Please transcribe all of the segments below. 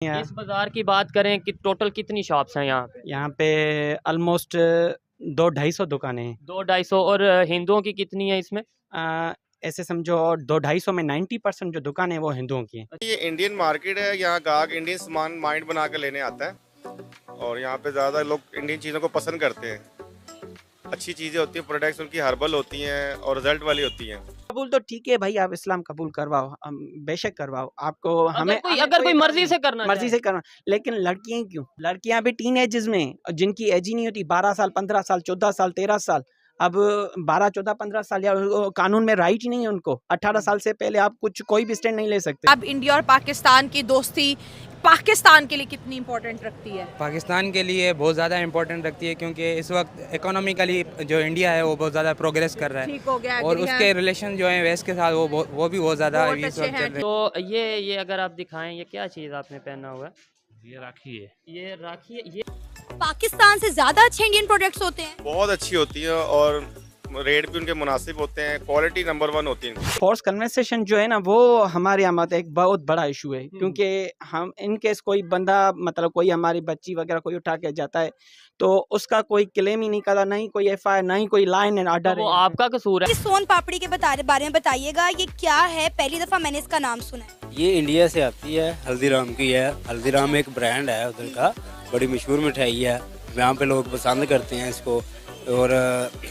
इस बाजार की बात करें कि टोटल कितनी शॉप्स हैं यहाँ पे? यहाँ पे ऑलमोस्ट 200-250 दुकानें हैं। 200-250 और हिंदुओं की कितनी है इसमें? ऐसे समझो 200-250 में 90% जो दुकान है वो हिंदुओं की है। ये इंडियन मार्केट है, यहाँ गाहक इंडियन सामान माइंड बना कर लेने आता है और यहाँ पे ज़्यादा लोग इंडियन चीज़ों को पसंद करते हैं। अच्छी चीज़ें होती हैं, प्रोडक्ट्स उनकी हर्बल होती हैं और रिजल्ट वाली होती हैं। कबूल तो ठीक है भाई, आप इस्लाम कबूल करवाओ, बेशक करवाओ, आपको अगर कोई मर्जी से करना मर्जी से करना, लेकिन लड़कियां क्यों? लड़कियां भी टीन एजेस में, जिनकी एज ही नहीं होती, 12 साल 15 साल 14 साल 13 साल, अब 12 14 15 साल या कानून में राइट ही नहीं है उनको। 18 साल से पहले आप कोई भी स्टैंड नहीं ले सकते। अब इंडिया और पाकिस्तान की दोस्ती पाकिस्तान के लिए कितनी इम्पोर्टेंट रखती है? पाकिस्तान के लिए बहुत ज़्यादा इम्पोर्टेंट रखती है, क्योंकि इस वक्त इकोनॉमिकली जो इंडिया है वो बहुत ज़्यादा प्रोग्रेस कर रहा है। ठीक हो गया, और उसके रिलेशन जो है वेस्ट के साथ वो भी बहुत ज़्यादा बहुत इस वक्त अच्छे चल हैं। रहे हैं। तो ये अगर आप दिखाएं, ये क्या चीज़ आपने पहना हुआ है? ये राखी है। ये राखी है। ये पाकिस्तान से ज्यादा अच्छे इंडियन प्रोडक्ट्स होते हैं। बहुत अच्छी होती है और रेट भी उनके मुनासिब होते हैं, क्वालिटी नंबर 1 होती है। फोर्स कन्वर्सेशन जो है ना वो हमारे यहाँ मतलब एक बहुत बड़ा इशू है, क्योंकि हम इन केस कोई बंदा मतलब कोई हमारी बच्ची वगैरह कोई उठा के जाता है तो उसका कोई क्लेम ही नहीं करता, नहीं कोई FIR, नहीं कोई लाइन एंड ऑर्डर। वो आपका कसूर है। इस सोन पापड़ी के बारे में बताइएगा, ये क्या है? पहली दफा मैंने इसका नाम सुना है। ये इंडिया से आती है, हल्दीराम की है। हल्दीराम एक ब्रांड है उधर का, बड़ी मशहूर मिठाई है, यहाँ पे लोग पसंद करते हैं इसको। और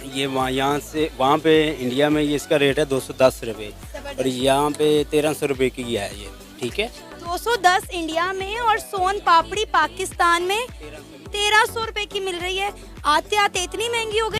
ये यहाँ से वहाँ पे इंडिया में ये इसका रेट है 210 रुपये और यहाँ पे 1300 रुपये की है ये, ठीक है। 210 इंडिया में और सोन पापड़ी पाकिस्तान में 1300 रुपए की मिल रही है। आते आते इतनी महंगी हो गई।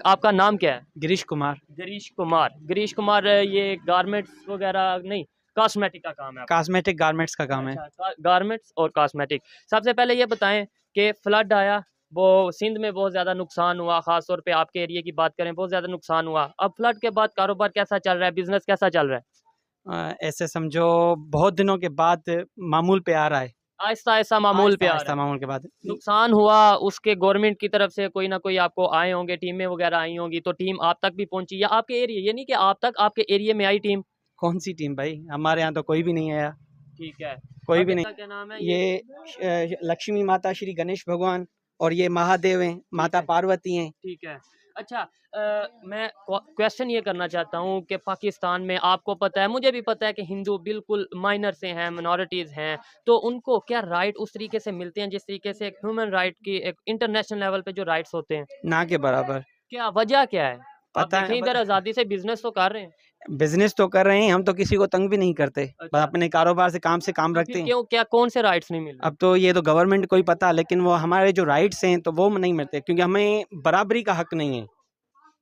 आपका नाम क्या है? गिरीश कुमार। गिरीश कुमार, ये गारमेंट्स वगैरह नहीं, कॉस्मेटिक का काम है आपका? कॉस्मेटिक गारमेंट्स का काम है। गारमेंट्स और कॉस्मेटिक। सबसे पहले ये बताएं कि फ्लड आया, वो सिंध में बहुत ज़्यादा नुकसान हुआ, ख़ास तौर पे आपके एरिया की बात करें बहुत ज़्यादा नुकसान हुआ। अब फ्लड के बाद कारोबार कैसा चल रहा है, बिजनेस कैसा चल रहा है? ऐसे समझो बहुत दिनों के बाद मामूल पे आ रहा है, आहिस्ता आहिस्ता मामूल पे आ रहा आहिस्ता है। मामूल के बाद नुकसान हुआ, उसके गवर्नमेंट की तरफ से कोई ना कोई आपको आए होंगे, टीमें वगैरह आई होंगी, तो टीम आप तक भी पहुंची या आपके एरिया, ये नहीं कि आप तक, आपके एरिया में आई टीम? कौन सी टीम भाई, हमारे यहाँ तो कोई भी नहीं आया। ठीक है, कोई भी नहीं। क्या नाम है? ये लक्ष्मी माता, श्री गणेश भगवान और ये महादेव हैं, माता पार्वती हैं। ठीक है। अच्छा, मैं क्वेश्चन ये करना चाहता हूँ कि पाकिस्तान में आपको पता है, मुझे भी पता है कि हिंदू बिल्कुल माइनर से हैं, मिनॉरिटीज़ हैं, तो उनको क्या राइट उस तरीके से मिलते हैं जिस तरीके से एक ह्यूमन राइट की, एक इंटरनेशनल लेवल पे जो राइट्स होते हैं? ना के बराबर। क्या वजह क्या है? पता है, इधर आज़ादी से बिजनेस तो कर रहे हैं। बिजनेस तो कर रहे हैं, हम तो किसी को तंग भी नहीं करते, बस अच्छा। अपने कारोबार से काम रखते हैं। क्यों, क्या कौन से राइट्स नहीं मिल रहे? अब तो ये तो गवर्नमेंट को ही पता, लेकिन वो हमारे जो राइट्स हैं तो वो नहीं मिलते, क्योंकि हमें बराबरी का हक नहीं है।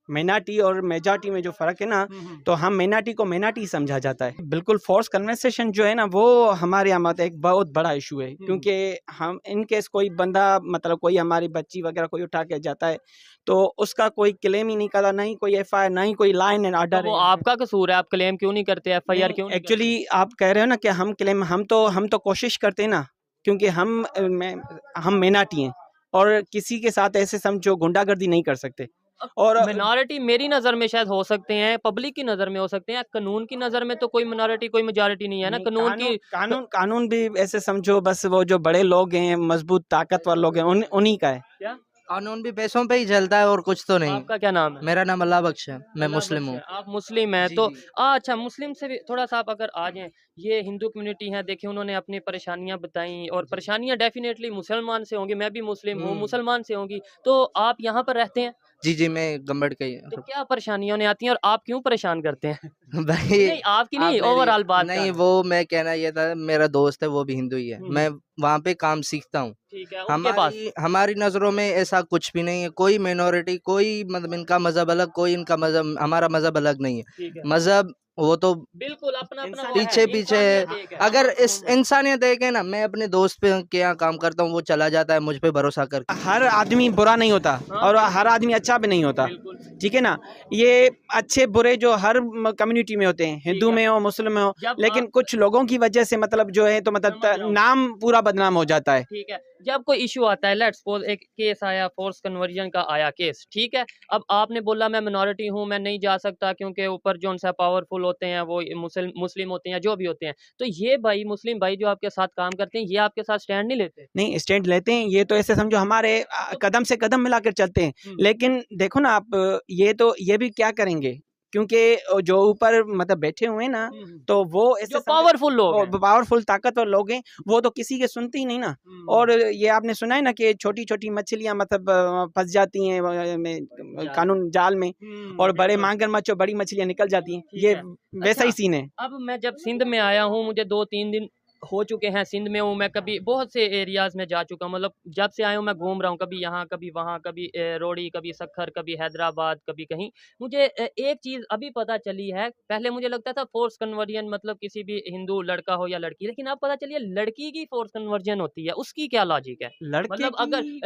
माइनॉरिटी और मेजॉरिटी में जो फ़र्क है ना, तो हम माइनॉरिटी को माइनॉरिटी समझा जाता है। बिल्कुल फोर्स कन्वर्सेशन जो है ना वो हमारे यहाँ मतलब एक बहुत बड़ा इशू है, क्योंकि हम इन केस कोई बंदा मतलब कोई हमारी बच्ची वगैरह कोई उठा के जाता है तो उसका कोई क्लेम ही नहीं करता, नहीं कोई FIR, नहीं कोई लाइन एंड ऑर्डर। वो आपका कसूर है, आप क्लेम क्यों नहीं करते, FIR क्यों नहीं करते? एक्चुअली आप कह रहे हो ना कि हम क्लेम, हम तो कोशिश करते हैं ना, क्योंकि हम माइनॉरिटी हैं और किसी के साथ ऐसे समझो गुंडागर्दी नहीं कर सकते। और मिनॉरिटी मेरी नज़र में शायद हो सकते हैं, पब्लिक की नज़र में हो सकते हैं, कानून की नज़र में तो कोई मिनॉरिटी कोई मेजॉरिटी नहीं है ना। कानून भी ऐसे समझो बस वो जो बड़े लोग हैं, मजबूत ताकतवर लोग हैं, उन्हीं का है। क्या कानून भी पैसों पे ही चलता है और कुछ तो नहीं। आपका क्या नाम है? मेरा नाम अल्लाह बख्श है, मैं मुस्लिम हूँ। आप मुस्लिम हैं जी, तो जी। अच्छा, मुस्लिम से भी थोड़ा सा आप अगर आ जाएं, ये हिंदू कम्युनिटी है, देखिए उन्होंने अपनी परेशानियां बताई और परेशानियां डेफिनेटली मुसलमान से होंगी, मैं भी मुस्लिम हूँ, मुसलमान से होंगी, तो आप यहाँ पर रहते हैं जी जी, मैं गम्बड़ का ही हूँ। तो क्या परेशानियां उन्हें आती हैं और आप क्यों परेशान करते हैं? भाई नहीं, आपकी आप नहीं, मेरी- ओवरऑल बात कर नहीं, रहे हैं। वो मैं कहना ये था, मेरा दोस्त है वो भी हिंदू ही है, मैं वहाँ पे काम सीखता हूँ। ठीक है, उनके पास हमारी नज़रों में ऐसा कुछ भी नहीं है, कोई मिनॉरिटी, कोई मतलब इनका मजहब अलग, कोई इनका मजहब, हमारा मजहब अलग नहीं है। ठीक है, मजहब वो तो बिल्कुल अपना अपना वो है, पीछे पीछे है। इंसानियत एक है। अगर इस इंसानियत एक है ना, मैं अपने दोस्त पे के यहाँ काम करता हूँ, वो चला जाता है मुझ पे भरोसा करके। हर आदमी बुरा नहीं होता और हर आदमी अच्छा भी नहीं होता, ठीक है ना। ये अच्छे बुरे जो हर कम्युनिटी में होते हैं, हिंदू में हो मुस्लिम में हो, जब लेकिन कुछ लोगों की वजह से मतलब जो है तो मतलब नाम पूरा बदनाम हो जाता है। ठीक है, जब कोई इशू आता है, लेट्स सपोज एक केस आया, फोर्स कन्वर्जन का आया केस, ठीक है। अब आपने बोला मैं मिनॉरिटी हूँ, मैं नहीं जा सकता क्योंकि ऊपर जो उनसे पावरफुल होते हैं वो मुस्लिम होते हैं, जो भी होते हैं। तो ये भाई मुस्लिम भाई जो आपके साथ काम करते हैं, ये आपके साथ स्टैंड नहीं लेते? नहीं, स्टैंड लेते हैं, ये तो ऐसे समझो हमारे कदम से कदम मिलाकर चलते हैं। लेकिन देखो ना आप, ये भी क्या करेंगे, क्योंकि जो ऊपर मतलब बैठे हुए हैं ना, तो वो ऐसे जो पावरफुल लोग हैं, पावरफुल ताकतवर लोग हैं, वो तो किसी के सुनते ही नहीं ना। और ये आपने सुना है ना कि छोटी छोटी मछलियां मतलब फंस जाती हैं कानून जाल में, और बड़े मगरमच्छ और बड़ी मछलियां निकल जाती हैं, ये वैसा ही सीन है। अब मैं जब सिंध में आया हूँ, मुझे 2-3 दिन हो चुके हैं सिंध में हूँ मैं, कभी बहुत से एरियाज में जा चुका हूँ, मतलब जब से आया हूँ मैं घूम रहा हूँ, कभी यहाँ कभी वहाँ, कभी रोड़ी, कभी सखर, कभी हैदराबाद, कभी कहीं। मुझे एक चीज़ अभी पता चली है, पहले मुझे लगता था फोर्स कन्वर्जन मतलब किसी भी हिंदू लड़का हो या लड़की, लेकिन अब पता चली है लड़की की फोर्स कन्वर्जन होती है। उसकी क्या लॉजिक है? लड़के मतलब की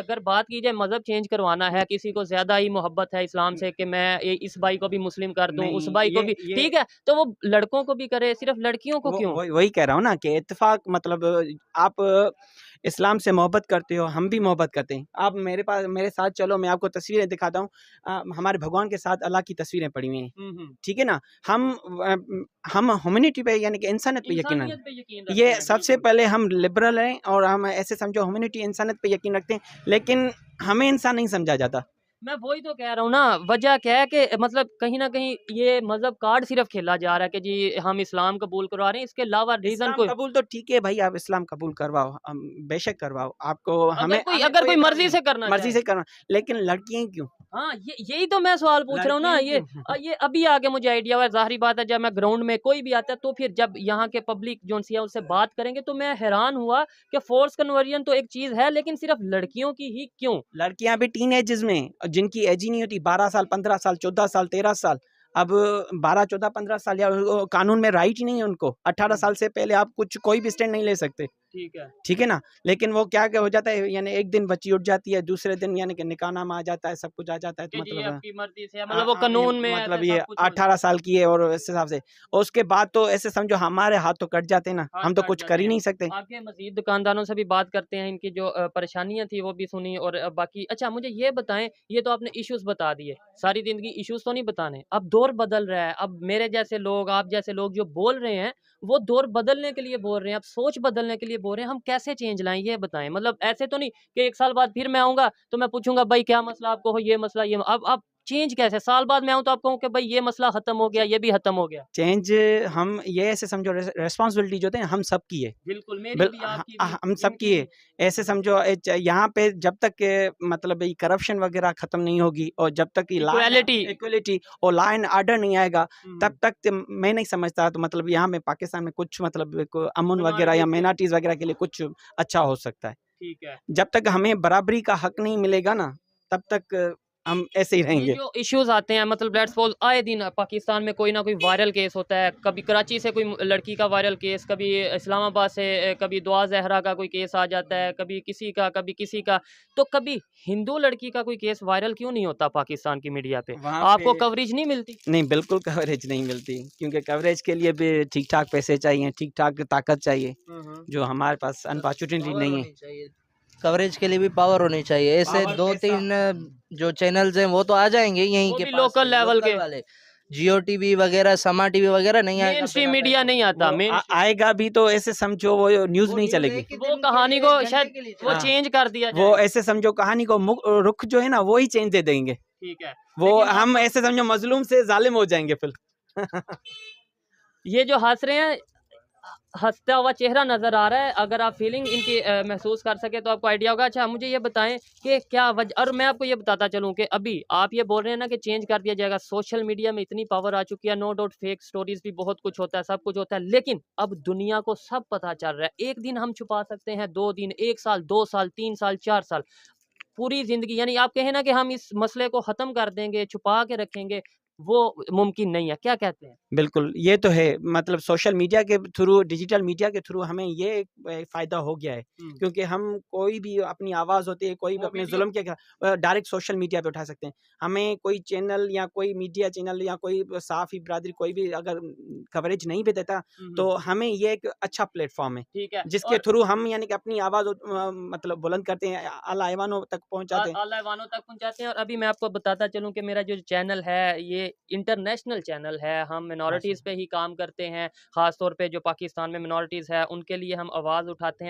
अगर बात की जाए मजहब चेंज करवाना है, किसी को ज्यादा ही मोहब्बत है इस्लाम से कि मैं इस भाई को भी मुस्लिम कर दूं, उस नहीं, भाई को भी, ये ठीक है, तो वो लड़कों को भी करे, सिर्फ लड़कियों को क्यों? वही कह रहा हूँ ना कि इत्तेफाक मतलब आप इस्लाम से मोहब्बत करते हो, हम भी मोहब्बत करते हैं। आप मेरे साथ चलो, मैं आपको तस्वीरें दिखाता हूँ। हमारे भगवान के साथ अल्लाह की तस्वीरें पड़ी हुई हैं, ठीक है ना। हम ह्यूमैनिटी पे यानी कि इंसानियत पे यकीन इंसानियत पे यकीन रखते ये हैं, सबसे बिल्कुल। पहले हम लिबरल हैं, और हम ऐसे समझो ह्यूमैनिटी इंसानियत पे यकीन रखते हैं, लेकिन हमें इंसान नहीं समझा जाता। मैं वही तो कह रहा हूँ ना, वजह क्या है कि मतलब कहीं ना कहीं ये मजहब कार्ड सिर्फ खेला जा रहा है कि जी हम इस्लाम कबूल करवा रहे हैं, इसके अलावा रीजन इस्लाम कोई, कबूल तो ठीक है भाई, आप इस्लाम कबूल करवाओ, बेशक करवाओ, आपको हमें अगर कोई एतराज मर्जी नहीं से है, करना मर्जी चाहे। से करना, लेकिन लड़कियां क्यों? हाँ, यही तो मैं सवाल पूछ रहा हूँ ना। लड़कियां क्यों? ये अभी आगे मुझे आइडिया हुआ है। जाहिर बात है, जब मैं ग्राउंड में कोई भी आता है तो फिर जब यहाँ के पब्लिक जो है उससे बात करेंगे, तो मैं हैरान हुआ कि फोर्स कन्वर्जन तो एक चीज है, लेकिन सिर्फ लड़कियों की ही क्यों? लड़कियां भी टीन एजेस में, जिनकी एज ही नहीं होती, 12 साल, 15 साल, 14 साल, 13 साल। अब 12, 14, 15 साल, या कानून में राइट ही नहीं है उनको। 18 साल से पहले आप कोई भी स्टैंड नहीं ले सकते, ठीक है। ठीक है ना। लेकिन वो क्या हो जाता है, यानी एक दिन बच्ची उठ जाती है, दूसरे दिन यानी कि निकाहनामा आ जाता है, सब कुछ आ जाता है, तो कि जी मतलब आपकी मर्जी से, मतलब वो कानून में मतलब ऐसे ये सब कुछ हो 18 साल की है, और इस हिसाब से, और उसके बाद तो ऐसे समझो हमारे हाथ तो कट जाते हैं ना, हाथ हम तो काट कुछ कर जाते ही हैं। नहीं सकते। आगे मज़ीद दुकानदारों से भी बात करते हैं, इनकी जो परेशानियाँ थी वो भी सुनी, और बाकी अच्छा मुझे ये बताएँ, ये तो आपने इश्यूज़ बता दिए, सारी ज़िंदगी इश्यूज़ तो नहीं बताने। अब दौर बदल रहा है, अब मेरे जैसे लोग, आप जैसे लोग जो बोल रहे हैं, वो दौर बदलने के लिए बोल रहे हैं, अब सोच बदलने के लिए बोल रहे हैं। हम कैसे चेंज लाएँ ये बताएँ? मतलब ऐसे तो नहीं कि 1 साल बाद फिर मैं आऊँगा तो मैं पूछूँगा भाई क्या मसला आपको हो, ये मसला ये, अब चेंज कैसे? साल बाद मैं आऊँ तो आप कहूँ कि भाई ये मसला खत्म हो गया, ये भी खत्म हो गया। चेंज, हम ये ऐसे समझो रिस्पॉन्सिबिलिटी जो होती है हम सबकी है। बिल्कुल, मेरी भी, आपकी भी, हम सबकी इनकी है। भी। ऐसे समझो यहाँ पे जब तक मतलब ये करप्शन वगैरह खत्म नहीं होगी, और जब तक ये इक्वलिटी और लॉ एंड ऑर्डर नहीं आएगा, तब तक मैं नहीं समझता, तो मतलब यहाँ में पाकिस्तान में कुछ मतलब अमन वगैरह या माइनॉरिटीज वगैरह के लिए कुछ अच्छा हो सकता है। ठीक है। जब तक हमें बराबरी का हक नहीं मिलेगा ना, तब तक हम ऐसे ही ये रहेंगे। जो इश्यूज आते हैं, मतलब लेट्स सपोज आए दिन पाकिस्तान में कोई ना कोई वायरल केस होता है, कभी कराची से कोई लड़की का वायरल केस, कभी इस्लामाबाद से कभी दुआ जहरा का कोई केस आ जाता है, कभी किसी का, कभी किसी का। तो कभी हिंदू लड़की का कोई केस वायरल क्यों नहीं होता पाकिस्तान की मीडिया पे? वहाँ आपको पे कवरेज नहीं मिलती? नहीं, बिल्कुल कवरेज नहीं मिलती, क्योंकि कवरेज के लिए भी ठीक ठाक पैसे चाहिए, ठीक ठाक ताकत चाहिए, जो हमारे पास अनफॉर्चुनेटली पावर नहीं है। होनी चाहिए, कवरेज के लिए भी पावर होनी चाहिए। ऐसे पावर, दो पैसा। तीन जो चैनल्स हैं वो तो आ जाएंगे यहीं वो के भी पास लोकल से, लेवल लोकल के, वाले। जियो टीवी वगैरह, समा टीवी वगैरह नहीं आएगा मेन स्ट्रीम बिना मीडिया पैसों नहीं के। आता, वो मेन आएगा भी तो ऐसे समझो वो न्यूज़ वो नहीं न्यूज़ चलेगी। एक ही वो दिन के कहानी लिए, को 1 घंटे शायद के लिए वो हाँ। चेंज कर दिया वो जाए। ऐसे समझो कहानी को रुख जो है ना, वो ही चेंज दे देंगे। ठीक है, वो लेकिन हम अब ऐसे समझो मजलूम से जालिम हो जाएंगे फिर। ये जो हंस रहे हैं, हंसता हुआ चेहरा नज़र आ रहा है, अगर आप फीलिंग इनकी महसूस कर सके तो आपको आइडिया होगा। अच्छा मुझे ये बताएं कि क्या वजह, और मैं आपको ये बताता चलूं कि अभी आप ये बोल रहे हैं ना कि चेंज कर दिया जाएगा, सोशल मीडिया में इतनी पावर आ चुकी है, नो डाउट फेक स्टोरीज भी बहुत कुछ होता है, सब कुछ होता है, लेकिन अब दुनिया को सब पता चल रहा है। एक दिन हम छुपा सकते हैं, 2 दिन, 1 साल, 2 साल, 3 साल, 4 साल, पूरी जिंदगी, यानी आप कहें ना कि हम इस मसले को ख़त्म कर देंगे, छुपा के रखेंगे, वो मुमकिन नहीं है, क्या कहते हैं? बिल्कुल, ये तो है। मतलब सोशल मीडिया के थ्रू, डिजिटल मीडिया के थ्रू हमें ये फ़ायदा हो गया है, क्योंकि हम कोई भी अपनी आवाज़ होती है, कोई भी वो अपने वीडियो ज़ुल्म के डायरेक्ट सोशल मीडिया पे उठा सकते हैं। हमें कोई चैनल या कोई मीडिया चैनल या कोई साफ़ी बिरादरी कोई भी अगर कवरेज नहीं भी देता, तो हमें ये एक अच्छा प्लेटफ़ॉर्म है, ठीक है। जिसके और थ्रू हम यानी कि अपनी आवाज़ मतलब बुलंद करते हैं, आला ऐवानों तक पहुँचाते हैं। आला ऐवानों तक पहुँचाते हैं। और अभी मैं आपको बताता चलूँ कि मेरा जो चैनल है ये इंटरनेशनल चैनल है। हम मिनॉरिटीज़ पे ही काम करते हैं, ख़ास तौर पे जो पाकिस्तान में मिनॉरिटीज़ है उनके लिए हम आवाज़ उठाते हैं।